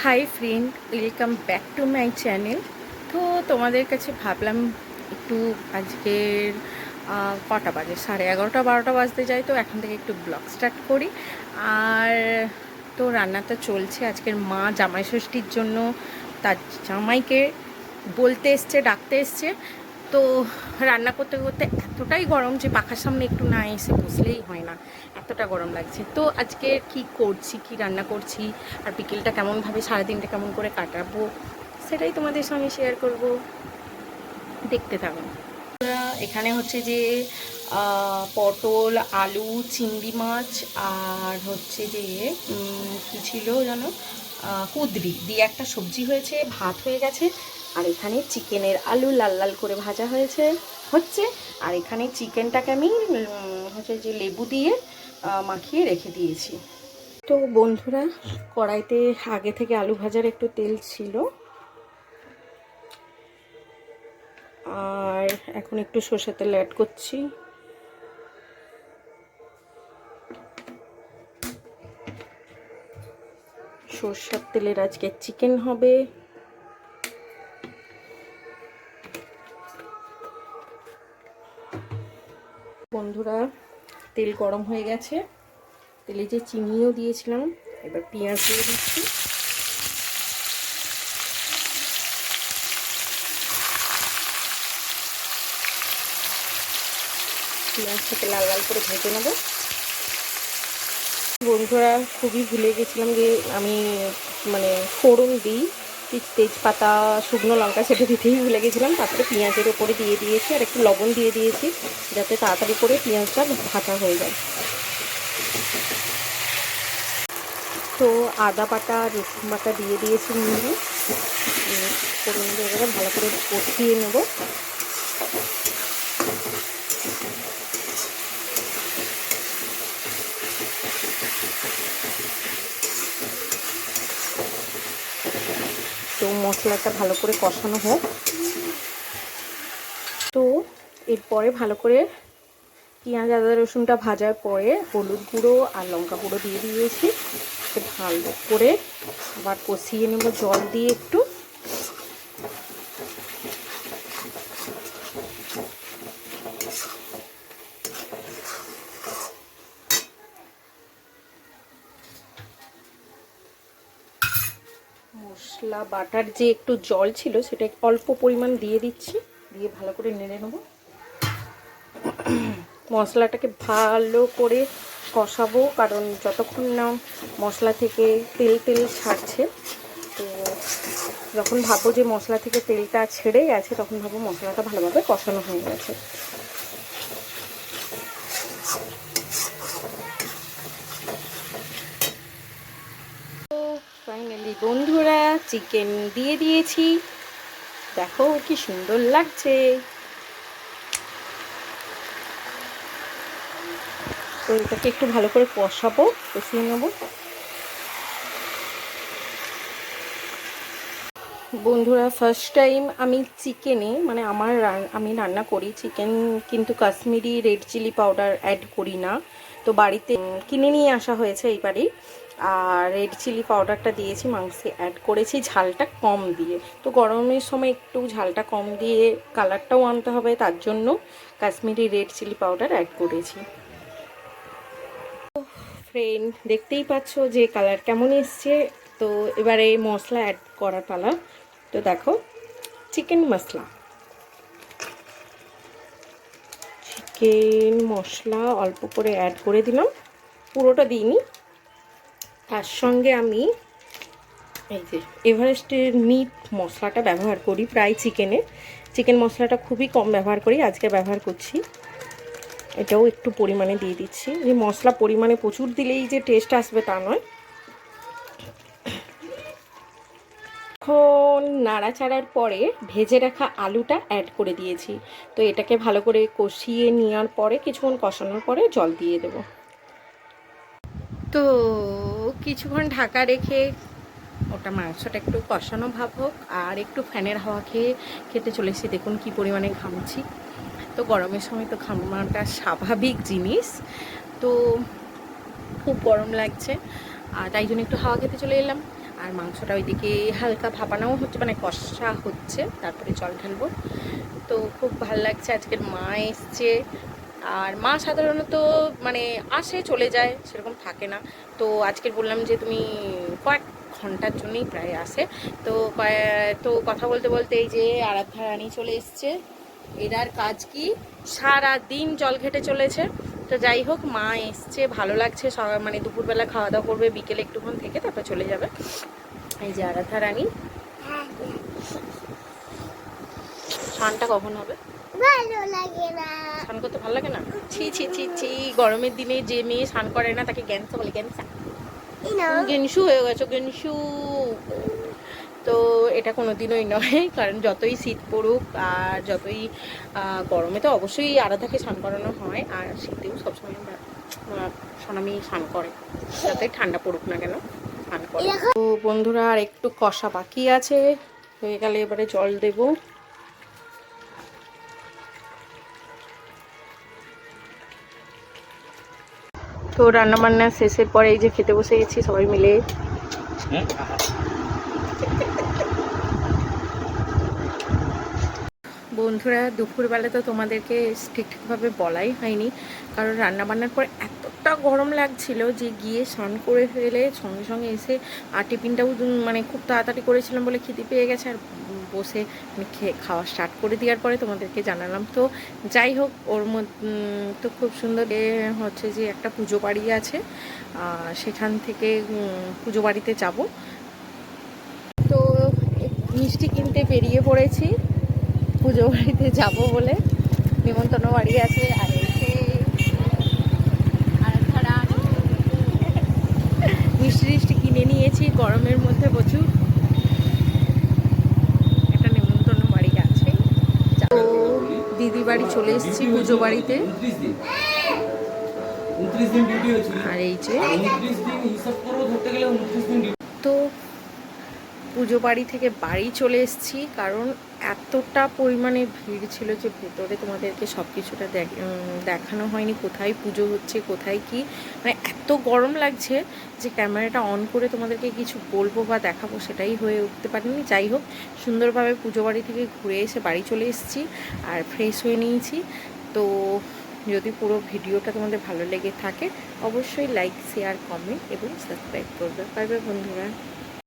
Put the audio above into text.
Hi friend, welcome back to my channel. তো তোমাদের কাছে ভাবলাম একটু আজকের কটা বাজে, 11:30 12টা বাজতে যাই, তো এখন থেকে একটু ব্লগ স্টার্ট করি। আর তো রান্না তো চলছে। আজকের মা জামাই ষষ্ঠীর জন্য তার জামাইকে বলতে এসছে, ডাকতে এসছে। তো রান্না করতে করতে এতটাই গরম যে পাখার সামনে একটু না এসে বসলেই হয় না, এতটা গরম লাগছে। তো আজকে কি করছি, কি রান্না করছি, আর বিকেলটা কেমনভাবে, সারাদিনটা কেমন করে কাটাবো, সেটাই তোমাদের সঙ্গে শেয়ার করব। দেখতে থাকুন। এখানে হচ্ছে যে পটল, আলু, চিংড়ি মাছ, আর হচ্ছে যে কি ছিল জানো, কুঁদরি দিয়ে একটা সবজি হয়েছে, ভাত হয়ে গেছে। আর এখানে চিকেনের আলু লাল লাল করে ভাজা হচ্ছে। আর এখানে চিকেনটাকে আমি হচ্ছে যে লেবু দিয়ে মাখিয়ে রেখে দিয়েছি। তো বন্ধুরা, কড়াইতে আগে থেকে আলু ভাজার একটু তেল ছিল, আর এখন একটু সরষের তেল অ্যাড করছি। সরষের তেলের আজকে চিকেন হবে। বন্ধুরা, তেল গরম হয়ে গেছে, তেলে যে চিনিও দিয়েছিলাম, এবার পেঁয়াজ দিয়ে দিচ্ছি। পেঁয়াজটাকে লাল লাল করে ভেজে নেব। বন্ধুরা, খুবই ভুলে গেছিলাম যে আমি ফোড়ন দিই তেজপাতা, শুকনো লঙ্কা, সেটা দিতেই ভুলে গেছিলাম। তারপরে পেঁয়াজের ওপরে দিয়ে দিয়েছি আর একটু লবণ দিয়ে দিয়েছি, যাতে তাড়াতাড়ি করে পেঁয়াজটা ভাজা হয়ে যায়। তো আদা বাটা, রসুন বাটা দিয়ে দিয়েছি নিয়ে ফোড়ন দিয়ে এবারে ভালো করে কষিয়ে নেব। তো মশলাটা ভালো করে কষানো হোক। তো এরপরে ভালো করে পেঁয়াজ আদা রসুনটা ভাজার পরে হলুদ গুঁড়ো আর লঙ্কা গুঁড়ো দিয়ে দিয়েছি। ভালো করে আবার কষিয়ে নেব জল দিয়ে একটু। মশলা বাটার যে একটু জল ছিল সেটা অল্প পরিমাণ দিয়ে দিচ্ছি, দিয়ে ভালো করে নেড়ে নেব। মশলাটাকে ভালো করে কষাবো, কারণ যতক্ষণ না মশলা থেকে তেল তেল ছাড়ছে, তো যখন ভাববো যে মশলা থেকে তেলটা ছেড়ে গেছে, তখন ভাববো মশলাটা ভালোভাবে কষানো হয়ে গেছে। ফাইনালি বন্ধুরা, চিকেন দিয়ে দিয়েছি, দেখো কি সুন্দর লাগছে। তো এটাকে একটু ভালো করে কষিয়ে নেবো। বন্ধুরা, ফার্স্ট টাইম আমি চিকেনে আমি রান্না করি চিকেন, কিন্তু Kashmiri red chilli powder add করি না। তো বাড়িতে কিনে নিয়ে আসা হয়েছে এইবারই, আর রেড চিলি পাউডারটা দিয়েছি, মাংসে অ্যাড করেছি ঝালটা কম দিয়ে। তো গরমের সময় একটু ঝালটা কম দিয়ে কালারটাও আনতে হবে, তার জন্য Kashmiri red chilli powder add করেছি। ফ্রেন্ড, দেখতেই পাচ্ছ যে কালার কেমন এসছে। তো এবারে মশলা অ্যাড করা পালা। তো দেখো, চিকেন মশলা অল্প করে অ্যাড করে দিলাম, পুরোটা দিইনি। তার সঙ্গে আমি এই যে এভারেস্টের মিট মশলাটা ব্যবহার করি প্রায় চিকেন মশলাটা খুবই কম ব্যবহার করি, আজকে ব্যবহার করছি। এটাও একটু পরিমাণে দিয়ে দিচ্ছি। যে মশলা পরিমাণে প্রচুর দিলেই যে টেস্ট আসবে তা নয়। এখন নাড়াচাড়ার পরে ভেজে রাখা আলুটা অ্যাড করে দিয়েছি। তো এটাকে ভালো করে কষিয়ে নেওয়ার পরে, কিছুক্ষণ কষানোর পরে জল দিয়ে দেব। তো কিছুক্ষণ ঢাকা রেখে ওটা মাংসটা একটু কষানো ভাব হোক, আর একটু ফ্যানের হাওয়া খেতে চলেছি। দেখুন কি পরিমাণে ঘামছি। তো গরমের সময় তো ঘামাটা স্বাভাবিক জিনিস, তো খুব গরম লাগছে, আর তাই জন্য একটু হাওয়া খেতে চলে এলাম। আর মাংসটা ওইদিকে হালকা ভাপানোও হচ্ছে, মানে কষা হচ্ছে, তারপরে জল ঢালবো। তো খুব ভালো লাগছে, আজকের মা এসছে। আর মা সাধারণত মানে আসে চলে যায়, সেরকম থাকে না। তো আজকের বললাম যে তুমি কয়েক ঘন্টার জন্যই প্রায় আসে। তো তো কথা বলতে বলতে এই যে আরাধ্যা রানী চলে এসছে। এরার কাজ কি, সারা দিন জল ঘেটে চলেছে। তো যাই হোক, মা এসছে, ভালো লাগছে। মানে দুপুরবেলা খাওয়া দাওয়া করবে, বিকেলে একটুক্ষণ থেকে তারপর চলে যাবে। এই যে আরাধ্যা রানী। স্নানটা কখন হবে? ভালো লাগে না। স্নান করতে ভালো লাগে না? ছি ছি ছি ছি, গরমের দিনে যে মেয়ে স্নান করে না তাকে গ্যাংসা বলে, গ্যাংসা। তুমি গেনসু হয়ে গেছো, গেনসু। তো এটা কোনোদিনই নয়, কারণ যতই শীত পড়ুক আর যতই গরমে তো অবশ্যই আরাধাকে স্নান করানো হয়, আর শীতেও সবসময় সোনামি স্নান করে, যতই ঠান্ডা পড়ুক না কেন স্নান করে। তো বন্ধুরা, আর একটু কষা বাকি আছে, হয়ে গেলে এবারে জল দেবো। তো রান্নাবান্না শেষের পরে এই যে খেতে বসে গেছি সবাই মিলে। বন্ধুরা, দুপুরবেলা তো তোমাদেরকে ঠিকঠাকভাবে বলাই হয়নি, কারণ রান্নাবান্নার পর এতটা গরম লাগছিল যে গিয়ে স্নান করে ফেলে সঙ্গে সঙ্গে এসে, আর টিফিনটাও মানে খুব তাড়াতাড়ি করেছিলাম বলে খিদে পেয়ে গেছে, আর বসে খাওয়া স্টার্ট করে দেওয়ার পরে তোমাদেরকে জানালাম। তো যাই হোক, ওর মধ্যে তো খুব সুন্দর হচ্ছে যে একটা পুজো বাড়ি আছে, সেখান থেকে পুজো বাড়িতে যাব। তো মিষ্টি কিনতে বেরিয়ে পড়েছি পুজো বাড়িতে যাব বলে, নিমন্ত্রণ বাড়ি আছে। আর এসে মিষ্টি টিষ্টি কিনে নিয়েছি, গরমের মধ্যে প্রচুর একটা নিমন্ত্রণ বাড়ি আছে। তো দিদি বাড়ি চলে এসেছি পুজো বাড়িতে। আর এই যে তো পুজো বাড়ি থেকে বাড়ি চলে এসেছি, কারণ এতটা পরিমাণে ভিড় ছিল যে ভেতরে তোমাদেরকে সব কিছুটা দেখানো হয়নি, কোথায় পুজো হচ্ছে কোথায় কি, মানে এত গরম লাগছে যে ক্যামেরাটা অন করে তোমাদেরকে কিছু বলবো বা দেখাবো সেটাই হয়ে উঠতে পারিনি। যাই হোক, সুন্দরভাবে পুজো বাড়ি থেকে ঘুরে এসে বাড়ি চলে এসেছি আর ফ্রেশ হয়ে নিয়েছি। তো যদি পুরো ভিডিওটা তোমাদের ভালো লেগে থাকে অবশ্যই লাইক, শেয়ার, কমেন্ট এবং সাবস্ক্রাইব করবে। বাই বাই বন্ধুরা।